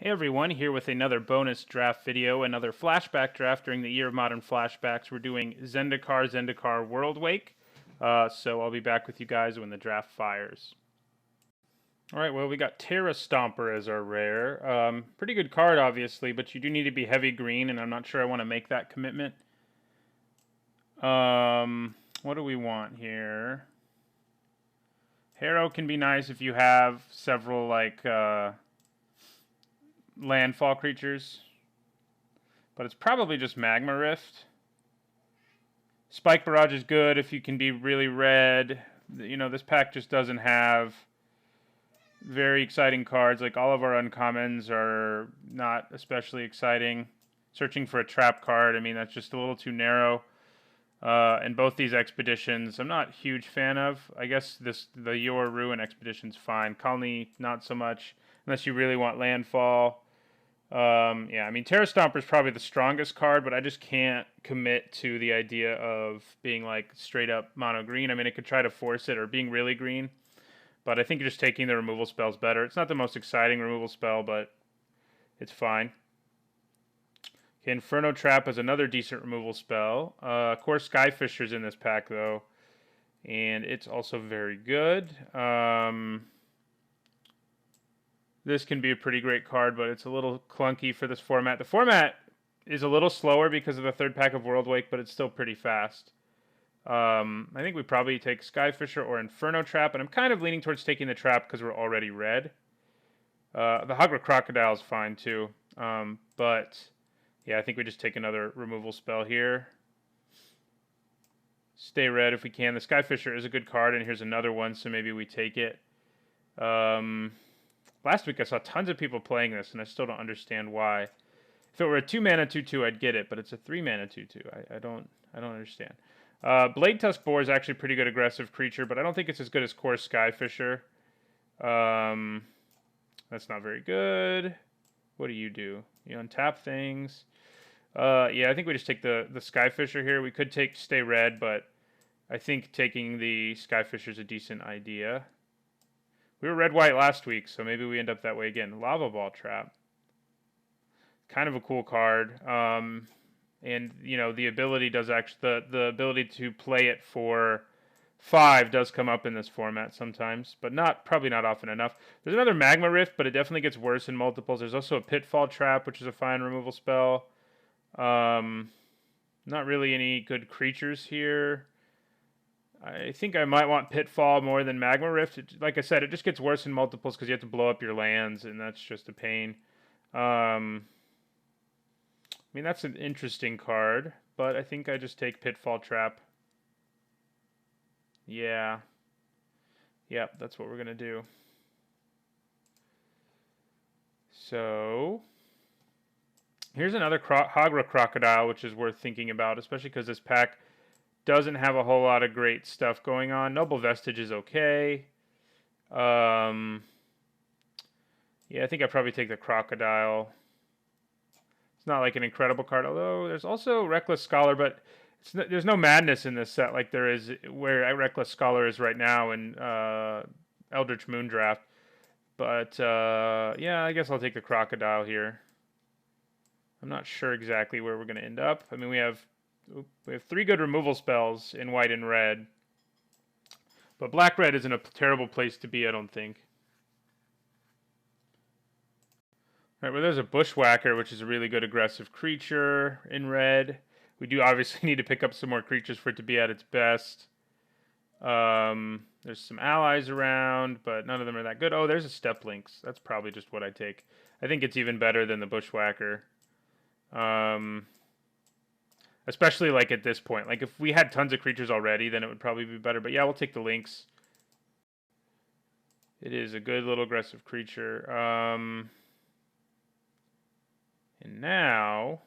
Hey everyone, here with another bonus draft video, another flashback draft during the year of modern flashbacks. We're doing Zendikar-Zendikar-Worldwake, so I'll be back with you guys when the draft fires. Alright, well we got Terra Stomper as our rare. Pretty good card obviously, but you do need to be heavy green, and I'm not sure I want to make that commitment. What do we want here? Harrow can be nice if you have several, like, landfall creatures, but it's probably just Magma Rift. Spike Barrage is good if you can be really red. You know, this pack just doesn't have very exciting cards. Like, all of our uncommons are not especially exciting. Searching for a trap card, I mean, that's just a little too narrow. And both these expeditions, I'm not a huge fan of. I guess the Yor Ruin expedition's fine. Colony, not so much, unless you really want landfall. Yeah, I mean, Terra Stomper is probably the strongest card, but I just can't commit to the idea of being, like, straight up mono green. I mean, it could try to force it, or being really green, but I think just taking the removal spell is better. It's not the most exciting removal spell, but it's fine. Okay, Inferno Trap is another decent removal spell. Of course, Skyfisher's in this pack, though, and it's also very good. This can be a pretty great card, but it's a little clunky for this format. The format is a little slower because of the third pack of Worldwake, but it's still pretty fast. I think we probably take Skyfisher or Inferno Trap, and I'm kind of leaning towards taking the Trap because we're already red. The Hagra Crocodile is fine too, but yeah, I think we just take another removal spell here. Stay red if we can. The Skyfisher is a good card, and here's another one, so maybe we take it. Last week I saw tons of people playing this, and I still don't understand why. If it were a 2-mana 2/2, I'd get it, but it's a 3-mana 2/2. I don't understand. Blade Tusk Boar is actually a pretty good aggressive creature, but I don't think it's as good as Core Skyfisher. That's not very good. What do? You untap things. Yeah, I think we just take the Skyfisher here. We could take Stay Red, but I think taking the Skyfisher is a decent idea. We were red-white last week, so maybe we end up that way again. Lava Ball Trap. Kind of a cool card. And, you know, the ability does actually... The ability to play it for 5 does come up in this format sometimes, but probably not often enough. There's another Magma Rift, but it definitely gets worse in multiples. There's also a Pitfall Trap, which is a fine removal spell. Not really any good creatures here. I think I might want Pitfall more than Magma Rift. Like I said, it just gets worse in multiples because you have to blow up your lands, and that's just a pain. I mean, that's an interesting card, but I think I just take Pitfall Trap. Yeah. Yep, that's what we're going to do. So, here's another Hagra Crocodile, which is worth thinking about, especially because this pack doesn't have a whole lot of great stuff going on. Noble Vestige is okay. Yeah, I think I'd probably take the Crocodile. It's not like an incredible card, although there's also Reckless Scholar, but there's no madness in this set like there is where Reckless Scholar is right now in Eldritch Moon Draft. But, yeah, I guess I'll take the Crocodile here. I'm not sure exactly where we're going to end up. I mean, we have 3 good removal spells in white and red. But black-red isn't a terrible place to be, I don't think. Alright, well, there's a Bushwhacker, which is a really good aggressive creature in red. We do obviously need to pick up some more creatures for it to be at its best. There's some allies around, but none of them are that good. Oh, there's a Step Lynx. That's probably just what I take. I think it's even better than the Bushwhacker. Especially, like, at this point. Like, if we had tons of creatures already, then it would probably be better. But yeah, we'll take the Lynx. It is a good little aggressive creature. And now,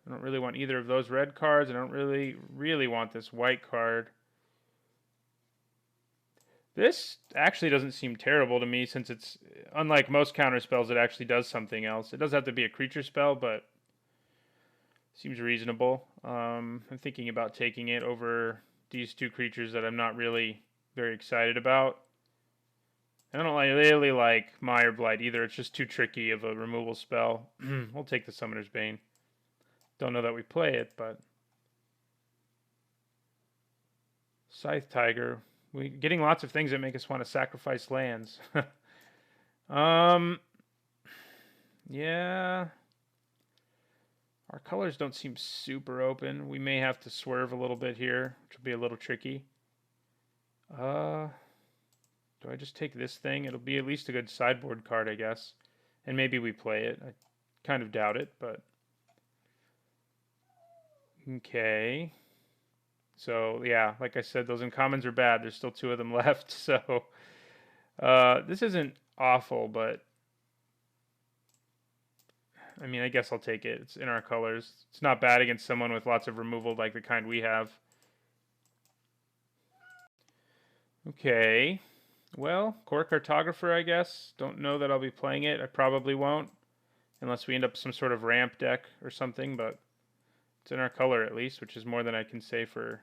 I don't really want either of those red cards. I don't really want this white card. This actually doesn't seem terrible to me, since it's, unlike most counter spells, it actually does something else. It does have to be a creature spell, but seems reasonable. I'm thinking about taking it over these 2 creatures that I'm not really very excited about. I don't really like Mire Blight either. It's just too tricky of a removal spell. We'll take the Summoner's Bane. Don't know that we play it, but Scythe Tiger. We getting lots of things that make us want to sacrifice lands. Yeah. Our colors don't seem super open. We may have to swerve a little bit here, which will be a little tricky. Do I just take this thing? It'll be at least a good sideboard card, I guess. And maybe we play it. I kind of doubt it, but... Okay. So, yeah, like I said, those uncommons are bad. There's still 2 of them left, so... this isn't awful, but... I mean, I guess I'll take it. It's in our colors. It's not bad against someone with lots of removal like the kind we have. Okay. Well, Core Cartographer, I guess. Don't know that I'll be playing it. I probably won't. Unless we end up some sort of ramp deck or something, but it's in our color at least, which is more than I can say for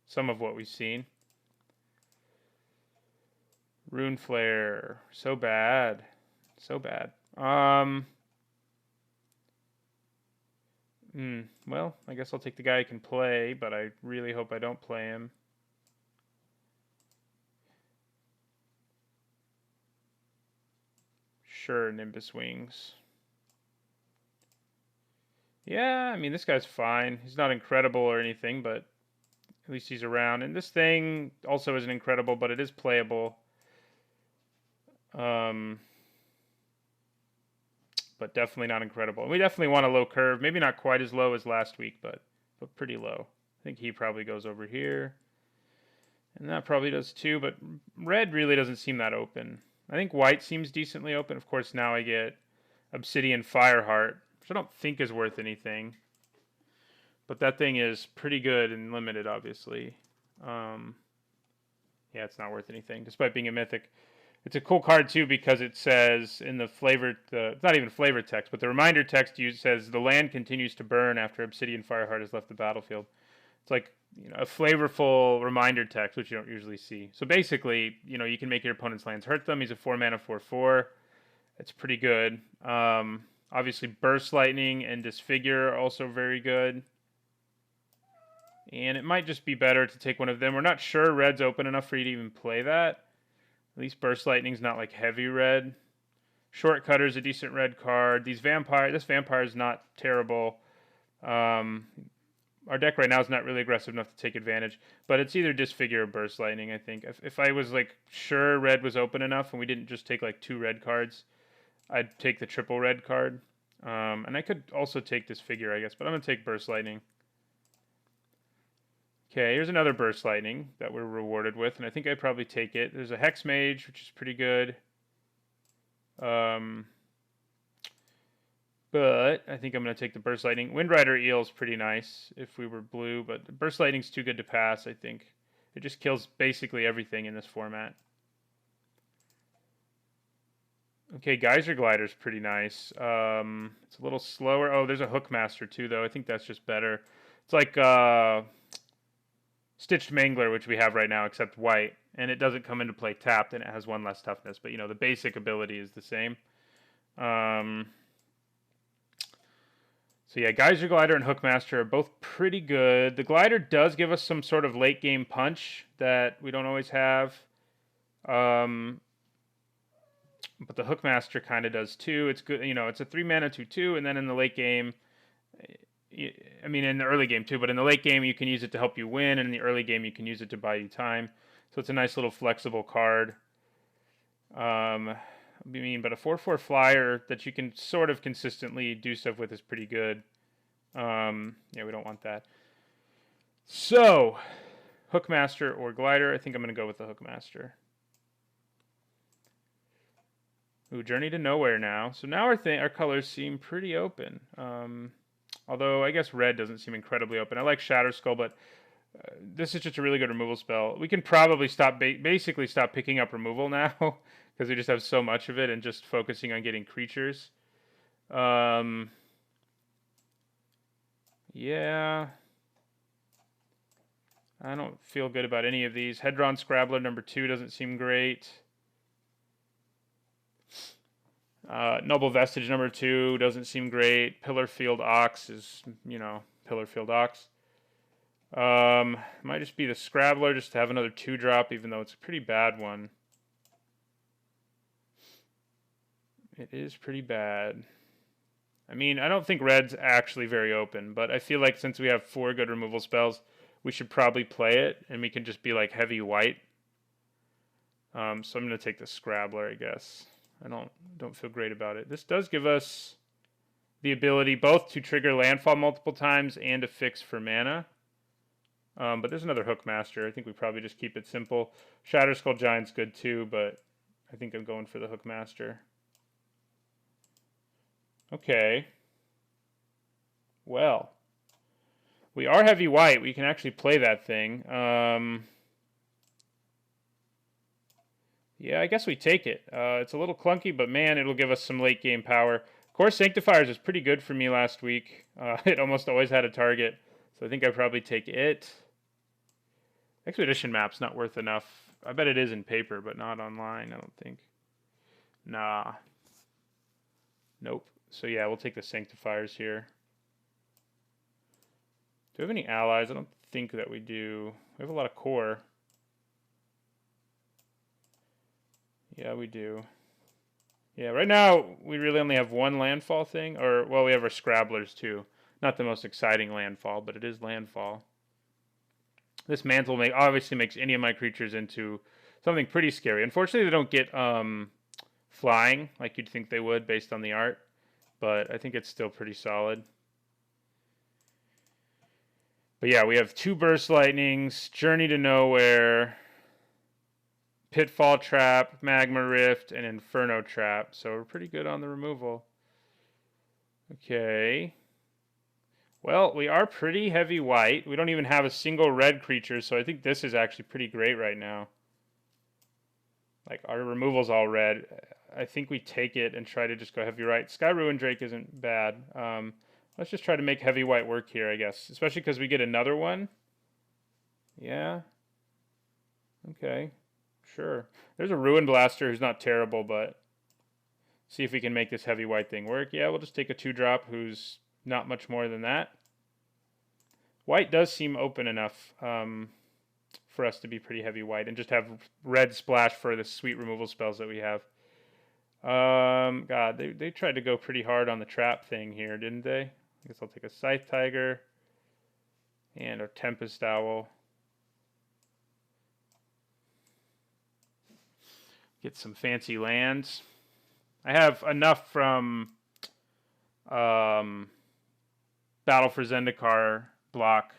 some of what we've seen. Rune Flare. So bad. So bad. Well, I guess I'll take the guy I can play, but I really hope I don't play him. Sure, Nimbus Wings. Yeah, I mean, this guy's fine. He's not incredible or anything, but at least he's around. And this thing also isn't incredible, but it is playable. But definitely not incredible. We definitely want a low curve. Maybe not quite as low as last week, but pretty low. I think he probably goes over here. And that probably does too, but red really doesn't seem that open. I think white seems decently open. Of course, now I get Obsidian Fireheart, which I don't think is worth anything. But that thing is pretty good and limited, obviously. Yeah, it's not worth anything, despite being a mythic. It's a cool card, too, because it says in the flavor... it's not even flavor text, but the reminder text says, the land continues to burn after Obsidian Fireheart has left the battlefield. It's like a flavorful reminder text, which you don't usually see. So basically, you can make your opponent's lands hurt them. He's a 4-mana 4/4. It's pretty good. Obviously, Burst Lightning and Disfigure are also very good. And it might just be better to take one of them. We're not sure red's open enough for you to even play that. At least Burst Lightning's not like heavy red. Shortcutter's a decent red card. This vampire is not terrible. Our deck right now is not really aggressive enough to take advantage, but it's either Disfigure or Burst Lightning, I think. If I was like sure red was open enough and we didn't just take like 2 red cards, I'd take the triple red card. And I could also take Disfigure, I guess, but I'm going to take Burst Lightning. Okay, here's another Burst Lightning that we're rewarded with, and I think I'd probably take it. There's a Hex Mage, which is pretty good. But I think I'm going to take the Burst Lightning. Windrider Eel is pretty nice if we were blue, but Burst Lightning's too good to pass, I think. It just kills basically everything in this format. Okay, Geyser Glider's pretty nice. It's a little slower. Oh, there's a Hookmaster too, though. I think that's just better. It's like Stitched Mangler, which we have right now, except white. And it doesn't come into play tapped, and it has 1 less toughness. But, the basic ability is the same. So yeah, Geyser Glider and Hookmaster are both pretty good. The Glider does give us some sort of late game punch that we don't always have. But the Hookmaster kind of does too. It's good, it's a 3-mana 2/2, and then in the late game, I mean in the early game too, but in the late game you can use it to help you win, and in the early game you can use it to buy you time. So it's a nice little flexible card. But a 4/4 flyer that you can sort of consistently do stuff with is pretty good. Yeah, we don't want that. So, Hookmaster or Glider. I think I'm going to go with the Hookmaster. Ooh, Journey to Nowhere now. So now our colors seem pretty open. Although I guess red doesn't seem incredibly open. I like Shatter Skull, but this is just a really good removal spell. We can probably basically stop picking up removal now because we just have so much of it and just focusing on getting creatures. Yeah. I don't feel good about any of these. Hedron Scrabbler number 2 doesn't seem great. Noble Vestige number 2 doesn't seem great. Pillarfield Ox is, Pillarfield Ox. Might just be the Scrabbler just to have another 2-drop, even though it's a pretty bad one. It is pretty bad. I mean, I don't think red's actually very open, but I feel like since we have 4 good removal spells, we should probably play it, and we can just be like heavy white. So I'm going to take the Scrabbler, I guess. I don't feel great about it. This does give us the ability both to trigger landfall multiple times and to fix for mana. But there's another Hookmaster. I think we probably just keep it simple. Shatterskull Giant's good too, but I think I'm going for the Hookmaster. Okay. Well, we are heavy white. We can actually play that thing. Yeah, I guess we take it. It's a little clunky, but man, it'll give us some late game power. Core Sanctifiers was pretty good for me last week. It almost always had a target, so I think I'd probably take it. Expedition Map's not worth enough. I bet it is in paper, but not online, I don't think. Nah. Nope. So yeah, we'll take the Sanctifiers here. Do we have any allies? I don't think that we do. We have a lot of core. Yeah, we do. Yeah, right now we really only have one landfall thing. Or, well, we have our Scrabblers too. Not the most exciting landfall, but it is landfall. This mantle obviously makes any of my creatures into something pretty scary. Unfortunately, they don't get flying like you'd think they would based on the art. But I think it's still pretty solid. But yeah, we have 2 Burst Lightnings, Journey to Nowhere, Pitfall Trap, Magma Rift, and Inferno Trap. So we're pretty good on the removal. Okay. Well, we are pretty heavy white. We don't even have a single red creature, so I think this is actually pretty great right now. Like, our removal's all red. I think we take it and try to just go heavy white. Sky Ruin Drake isn't bad. Let's just try to make heavy white work here, I guess. Especially because we get another one. Yeah. Okay. Sure. There's a Ruin Blaster who's not terrible, but see if we can make this heavy white thing work. Yeah, we'll just take a 2-drop who's not much more than that. White does seem open enough for us to be pretty heavy white and just have red splash for the sweet removal spells that we have. God, they tried to go pretty hard on the trap thing here, didn't they? I guess I'll take a Scythe Tiger and our Tempest Owl. Get some fancy lands. I have enough from Battle for Zendikar block,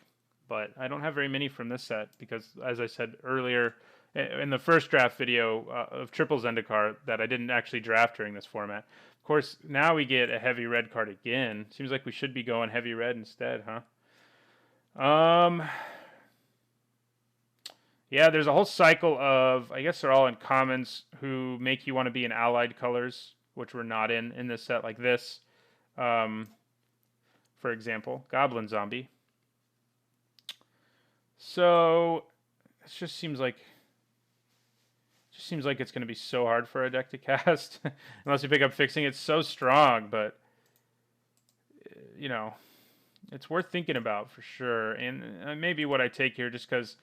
but I don't have very many from this set because, as I said earlier in the first draft video of Triple Zendikar, that I didn't actually draft during this format. Of course, now we get a heavy red card again. Seems like we should be going heavy red instead, huh? Yeah, there's a whole cycle of, I guess they're all in commons, who make you want to be in allied colors, which we're not in this set, like this. For example, Goblin Zombie. So it just seems like it's going to be so hard for a deck to cast unless you pick up Fixing. It's so strong, but you know, it's worth thinking about for sure. And maybe what I take here, just because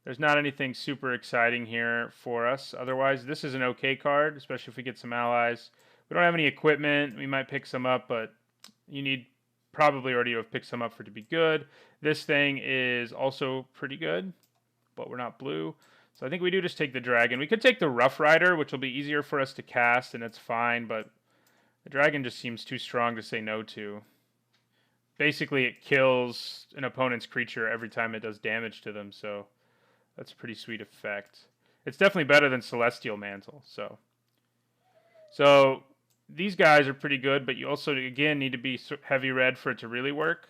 there's not anything super exciting here for us. Otherwise, this is an okay card, especially if we get some allies. We don't have any equipment. We might pick some up, but you need probably already to have picked some up for it to be good. This thing is also pretty good, but we're not blue. So I think we do just take the dragon. We could take the Rough Rider, which will be easier for us to cast, and it's fine, but the dragon just seems too strong to say no to. Basically, it kills an opponent's creature every time it does damage to them, so that's a pretty sweet effect. It's definitely better than Celestial Mantle, so these guys are pretty good, but you also, again, need to be heavy red for it to really work.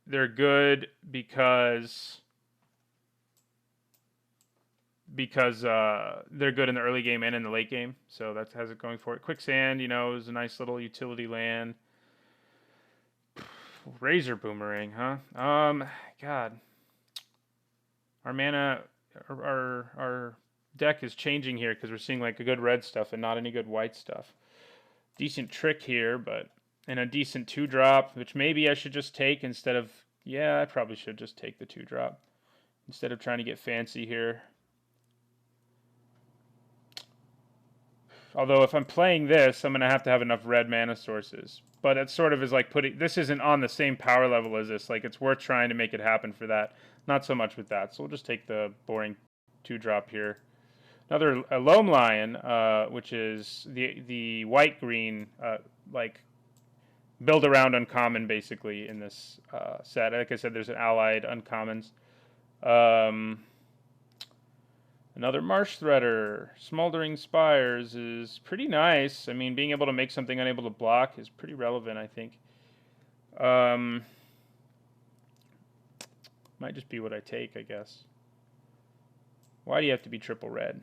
They're good because they're good in the early game and in the late game, so that has it going for it. Quicksand, is a nice little utility land. Razor Boomerang, huh? God. Our mana, our deck is changing here because we're seeing like a good red stuff and not any good white stuff. Decent trick here, but and a decent 2-drop, which maybe I should just take instead of, yeah, I probably should just take the 2-drop instead of trying to get fancy here. Although if I'm playing this, I'm going to have enough red mana sources. But it sort of is like putting, this isn't on the same power level as this. Like it's worth trying to make it happen for that. Not so much with that. So we'll just take the boring 2-drop here. Another Loam Lion, which is the white-green, like build around uncommon basically in this set. Like I said, there's an allied uncommons. Another Marsh Threader. Smoldering Spires is pretty nice. I mean, being able to make something unable to block is pretty relevant, I think. Might just be what I take, I guess. Why do you have to be triple red?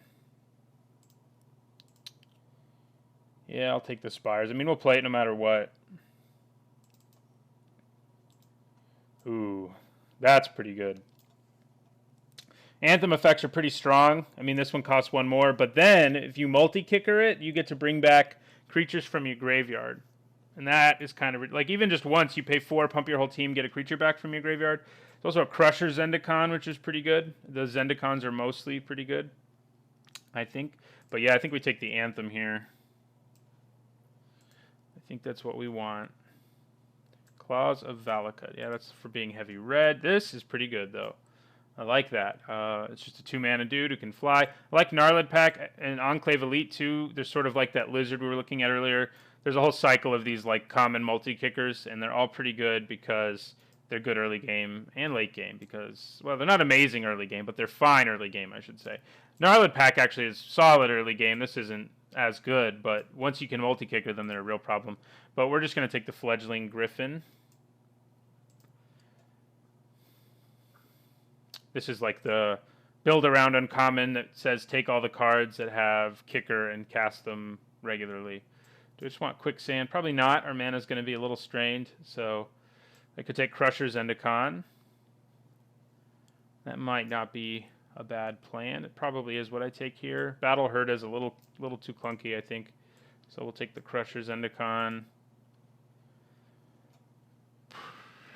Yeah, I'll take the Spires. I mean, we'll play it no matter what. Ooh, that's pretty good. Anthem effects are pretty strong. I mean, this one costs 1 more, but then if you multi-kicker it, you get to bring back creatures from your graveyard. And that is kind of, like, even just once, you pay 4, pump your whole team, get a creature back from your graveyard. There's also a Crusher Zendikar, which is pretty good. The Zendikons are mostly pretty good, I think. But yeah, I think we take the Anthem here. I think that's what we want. Claws of Valakut. Yeah, that's for being heavy red. This is pretty good, though. I like that. It's just a 2-mana dude who can fly. I like Gnarlid Pack and Enclave Elite, too. They're sort of like that lizard we were looking at earlier. There's a whole cycle of these like common multi-kickers, and they're all pretty good because they're good early game and late game. Because, well, they're not amazing early game, but they're fine early game, I should say. Gnarlid Pack actually is solid early game. This isn't as good, but once you can multi-kicker them, they're a real problem. But we're just going to take the Fledgling Griffin. This is like the build around uncommon that says take all the cards that have kicker and cast them regularly. Do I just want Quicksand? Probably not. Our mana is going to be a little strained, so I could take Crusher Zendikar. That might not be a bad plan. It probably is what I take here. Battle Herd is a little too clunky, I think. So we'll take the Crusher Zendikar.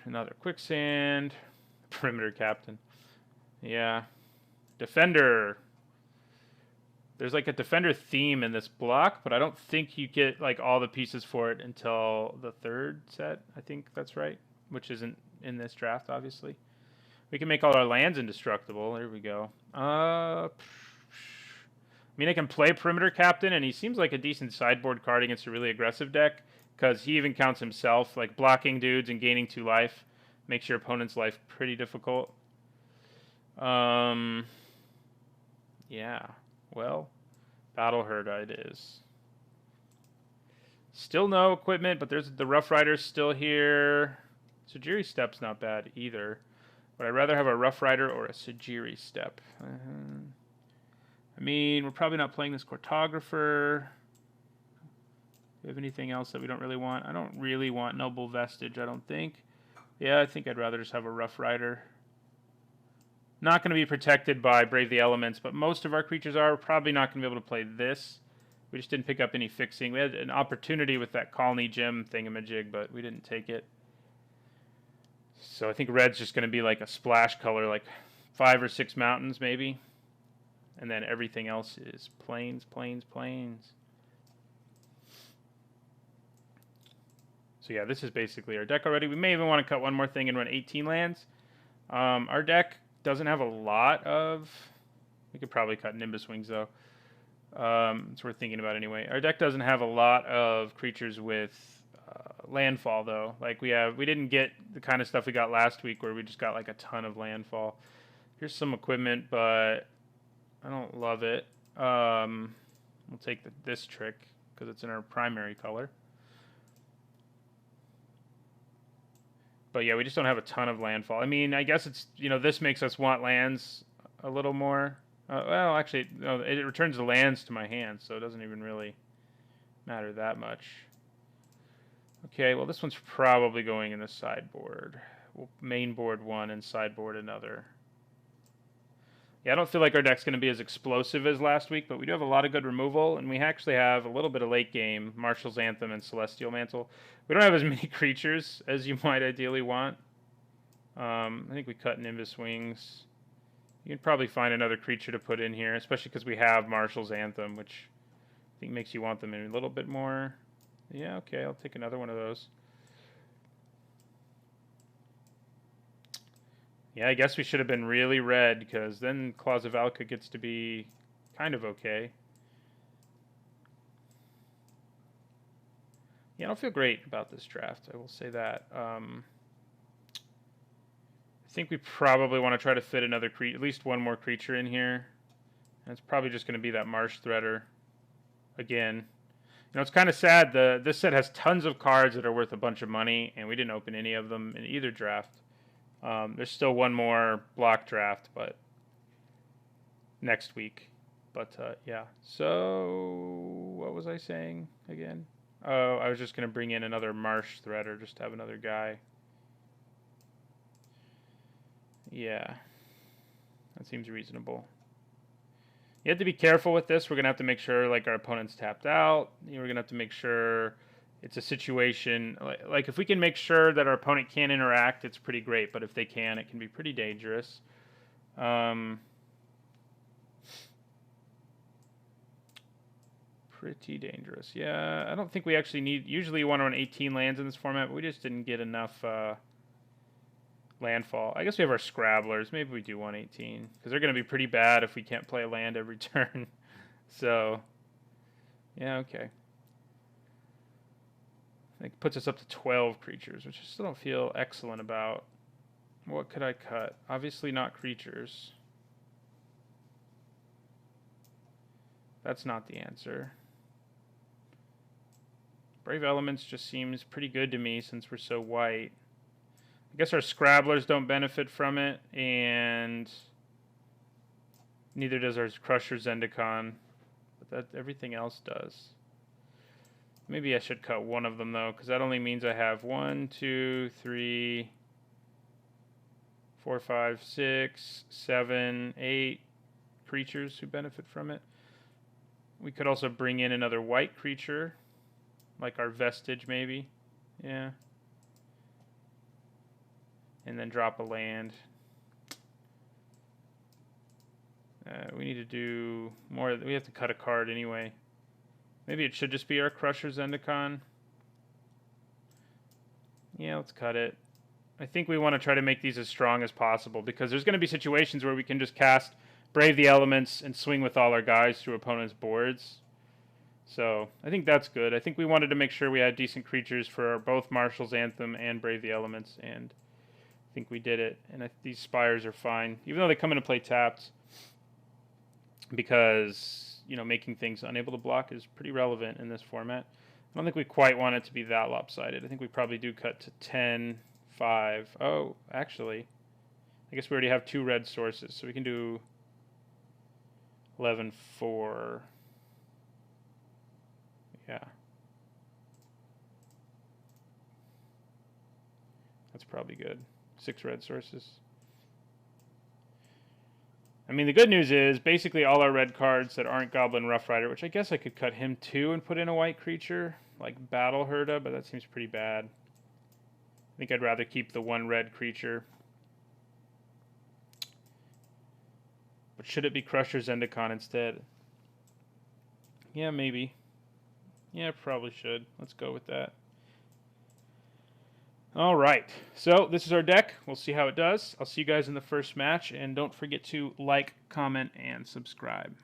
Another Quicksand. Perimeter Captain. Yeah. Defender. There's like a Defender theme in this block, but I don't think you get like all the pieces for it until the 3rd set. I think that's right, which isn't in this draft, obviously. We can make all our lands indestructible. There we go. I mean, I can play Perimeter Captain, and he seems like a decent sideboard card against a really aggressive deck, because he even counts himself. Like, blocking dudes and gaining 2 life makes your opponent's life pretty difficult. Yeah. Well, Battle Herd it is. Still no equipment, but there's the Rough Rider's still here. Sajiri Step's not bad either. But I'd rather have a Rough Rider or a Sajiri Step. I mean, we're probably not playing this Cartographer. Do we have anything else that we don't really want? I don't really want Noble Vestige, I don't think. Yeah, I think I'd rather just have a Rough Rider. Not going to be protected by Brave the Elements, but most of our creatures are. We're probably not going to be able to play this. We just didn't pick up any fixing. We had an opportunity with that Colony Gem thingamajig, but we didn't take it. So I think red's just going to be like a splash color, like 5 or 6 mountains maybe. And then everything else is plains, plains, plains. So yeah, this is basically our deck already. We may even want to cut one more thing and run 18 lands. Our deck doesn't have a lot of... We could probably cut Nimbus Wings, though. It's worth thinking about anyway. Our deck doesn't have a lot of creatures with landfall, though. Like, we didn't get the kind of stuff we got last week where we just got, like, a ton of landfall. Here's some equipment, but I don't love it. We'll take this trick, because it's in our primary color. But yeah, we just don't have a ton of landfall. I mean, I guess it's, this makes us want lands a little more. Well, actually, no, it returns the lands to my hand, so it doesn't even really matter that much. Okay, well, this one's probably going in the sideboard. We'll main board one and sideboard another. Yeah, I don't feel like our deck's going to be as explosive as last week, but we do have a lot of good removal, and we actually have a little bit of late game, Marshal's Anthem and Celestial Mantle. We don't have as many creatures as you might ideally want. I think we cut Nimbus Wings. You can probably find another creature to put in here, especially because we have Marshal's Anthem, which I think makes you want them in a little bit more. Yeah, okay, I'll take another one of those. Yeah, I guess we should have been really red, because then Claws of Alka gets to be kind of okay. Yeah, I don't feel great about this draft, I will say that. I think we probably want to try to fit another at least one more creature in here. And it's probably just going to be that Marsh Threader again. You know, it's kind of sad. This set has tons of cards that are worth a bunch of money, and we didn't open any of them in either draft. There's still one more block draft, but next week. But yeah. So what was I saying again? Oh, I was just going to bring in another Marsh Threader, just to have another guy. Yeah, that seems reasonable. You have to be careful with this. We're going to have to make sure like our opponent's tapped out. We're going to have to make sure it's a situation like if we can make sure that our opponent can't interact, it's pretty great. But if they can, it can be pretty dangerous. Pretty dangerous. Yeah, I don't think we actually need... Usually you want to run 18 lands in this format, but we just didn't get enough landfall. I guess we have our Scrabblers. Maybe we do want 18, because they're going to be pretty bad if we can't play a land every turn. So, yeah, okay. It puts us up to 12 creatures, which I still don't feel excellent about. What could I cut? Obviously not creatures. That's not the answer. Brave Elements just seems pretty good to me since we're so white. I guess our Scrabblers don't benefit from it, and neither does our Crusher Zendikar, but everything else does. Maybe I should cut one of them, though, because that only means I have 1, 2, 3, 4, 5, 6, 7, 8 creatures who benefit from it. We could also bring in another white creature, like our Vestige, maybe. Yeah. And then drop a land. We need to do more. We have to cut a card anyway. Maybe it should just be our Crusher Zendikar. Yeah, let's cut it. I think we want to try to make these as strong as possible, because there's going to be situations where we can just cast Brave the Elements and swing with all our guys through opponents' boards. So I think that's good. I think we wanted to make sure we had decent creatures for both Marshal's Anthem and Brave the Elements, and I think we did it. And these Spires are fine, even though they come into play tapped, because, you know, making things unable to block is pretty relevant in this format. I don't think we quite want it to be that lopsided. I think we probably do cut to 10, 5. Oh, actually, I guess we already have 2 red sources, so we can do 11, 4. Yeah. That's probably good. 6 red sources. I mean, the good news is basically all our red cards that aren't Goblin Rough Rider, which I guess I could cut him too and put in a white creature, like Battle Herda, but that seems pretty bad. I think I'd rather keep the 1 red creature. But should it be Crusher Zendikar instead? Yeah, maybe. Yeah, probably should. Let's go with that. All right. So this is our deck. We'll see how it does. I'll see you guys in the first match. And don't forget to like, comment, and subscribe.